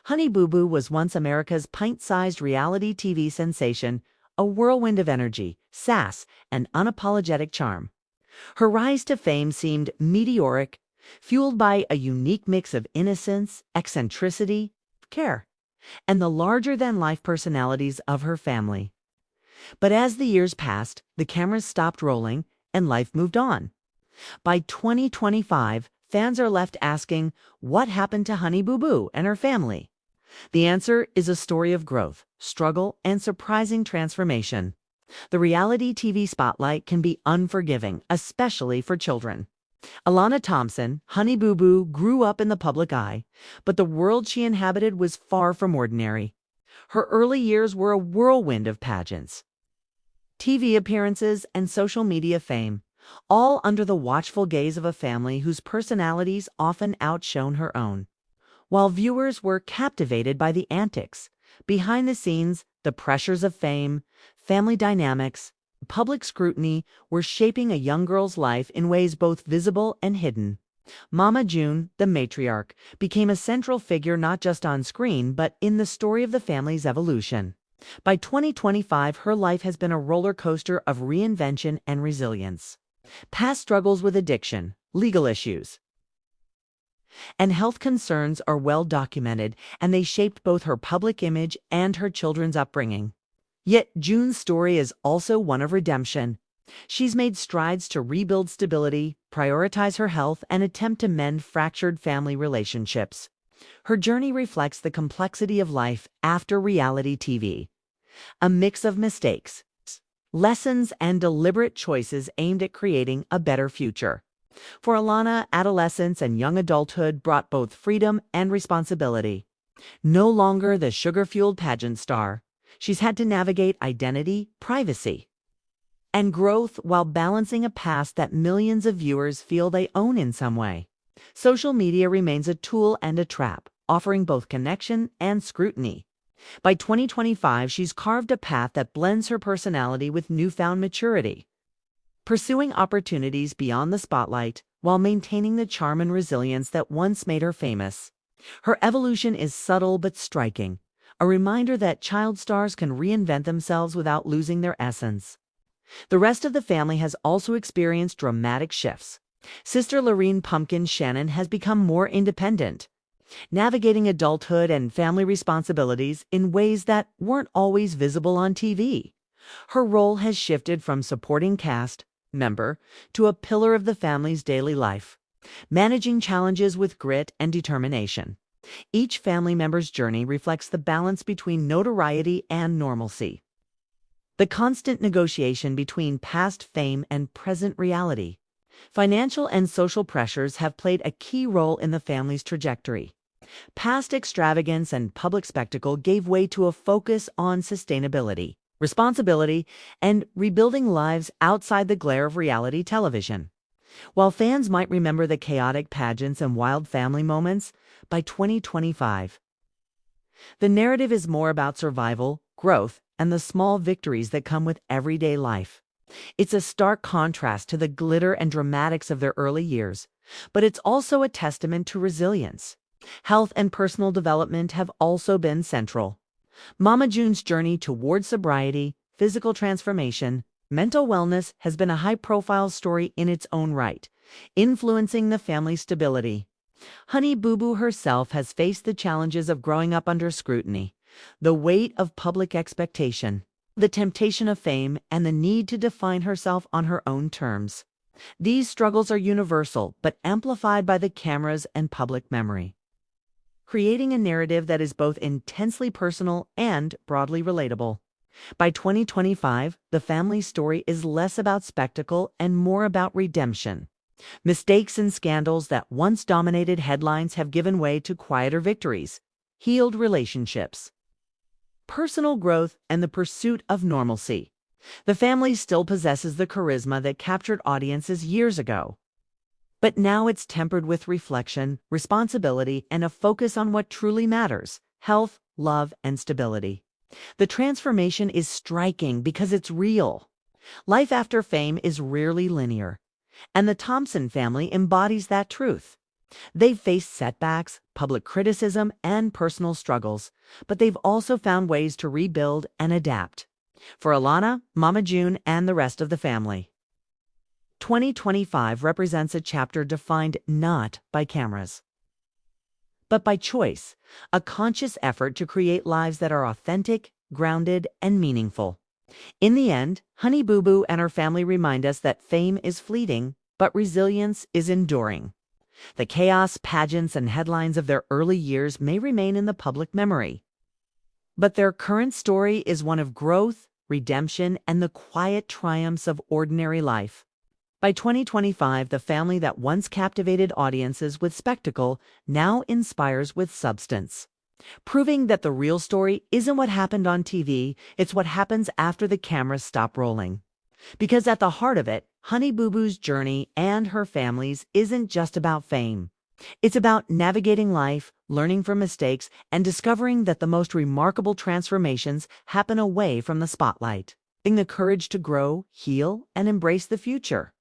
Honey Boo Boo was once America's pint-sized reality TV sensation, a whirlwind of energy, sass, and unapologetic charm. Her rise to fame seemed meteoric, fueled by a unique mix of innocence, eccentricity, care, and the larger-than-life personalities of her family. But as the years passed, the cameras stopped rolling and life moved on. By 2025, fans are left asking, what happened to Honey Boo Boo and her family? The answer is a story of growth, struggle, and surprising transformation. The reality TV spotlight can be unforgiving, especially for children. Alana Thompson, Honey Boo Boo, grew up in the public eye, but the world she inhabited was far from ordinary. Her early years were a whirlwind of pageants, TV appearances, and social media fame, all under the watchful gaze of a family whose personalities often outshone her own. While viewers were captivated by the antics, behind the scenes, the pressures of fame, family dynamics, public scrutiny were shaping a young girl's life in ways both visible and hidden. Mama June, the matriarch, became a central figure not just on screen but in the story of the family's evolution. By 2025, her life has been a roller coaster of reinvention and resilience. Past struggles with addiction, legal issues, and health concerns are well documented, and they shaped both her public image and her children's upbringing. Yet June's story is also one of redemption. She's made strides to rebuild stability, prioritize her health, and attempt to mend fractured family relationships. Her journey reflects the complexity of life after reality TV. A mix of mistakes, lessons, and deliberate choices aimed at creating a better future. For Alana, adolescence and young adulthood brought both freedom and responsibility. No longer the sugar-fueled pageant star, she's had to navigate identity, privacy, and growth while balancing a past that millions of viewers feel they own in some way. Social media remains a tool and a trap, offering both connection and scrutiny. By 2025, she's carved a path that blends her personality with newfound maturity, pursuing opportunities beyond the spotlight while maintaining the charm and resilience that once made her famous. Her evolution is subtle but striking, a reminder that child stars can reinvent themselves without losing their essence. The rest of the family has also experienced dramatic shifts. Sister Lorene "Pumpkin" Shannon has become more independent, navigating adulthood and family responsibilities in ways that weren't always visible on TV. Her role has shifted from supporting cast member to a pillar of the family's daily life, managing challenges with grit and determination. Each family member's journey reflects the balance between notoriety and normalcy, the constant negotiation between past fame and present reality. Financial and social pressures have played a key role in the family's trajectory. Past extravagance and public spectacle gave way to a focus on sustainability, responsibility, and rebuilding lives outside the glare of reality television. While fans might remember the chaotic pageants and wild family moments, by 2025, the narrative is more about survival, growth, and the small victories that come with everyday life. It's a stark contrast to the glitter and dramatics of their early years, but it's also a testament to resilience. Health and personal development have also been central. Mama June's journey toward sobriety, physical transformation, mental wellness has been a high-profile story in its own right, influencing the family's stability. Honey Boo Boo herself has faced the challenges of growing up under scrutiny, the weight of public expectation, the temptation of fame, and the need to define herself on her own terms. These struggles are universal, but amplified by the cameras and public memory, creating a narrative that is both intensely personal and broadly relatable. By 2025, the family story is less about spectacle and more about redemption. Mistakes and scandals that once dominated headlines have given way to quieter victories, healed relationships, personal growth, and the pursuit of normalcy. The family still possesses the charisma that captured audiences years ago, but now it's tempered with reflection, responsibility, and a focus on what truly matters: health, love, and stability. The transformation is striking because it's real. Life after fame is rarely linear, and the Thompson family embodies that truth. They've faced setbacks, public criticism, and personal struggles, but they've also found ways to rebuild and adapt. For Alana, Mama June, and the rest of the family, 2025 represents a chapter defined not by cameras, but by choice, a conscious effort to create lives that are authentic, grounded, and meaningful. In the end, Honey Boo Boo and her family remind us that fame is fleeting, but resilience is enduring. The chaos, pageants, and headlines of their early years may remain in the public memory, but their current story is one of growth, redemption, and the quiet triumphs of ordinary life. By 2025, the family that once captivated audiences with spectacle now inspires with substance, proving that the real story isn't what happened on TV, it's what happens after the cameras stop rolling. Because at the heart of it, Honey Boo Boo's journey and her family's isn't just about fame. It's about navigating life, learning from mistakes, and discovering that the most remarkable transformations happen away from the spotlight. Having the courage to grow, heal, and embrace the future.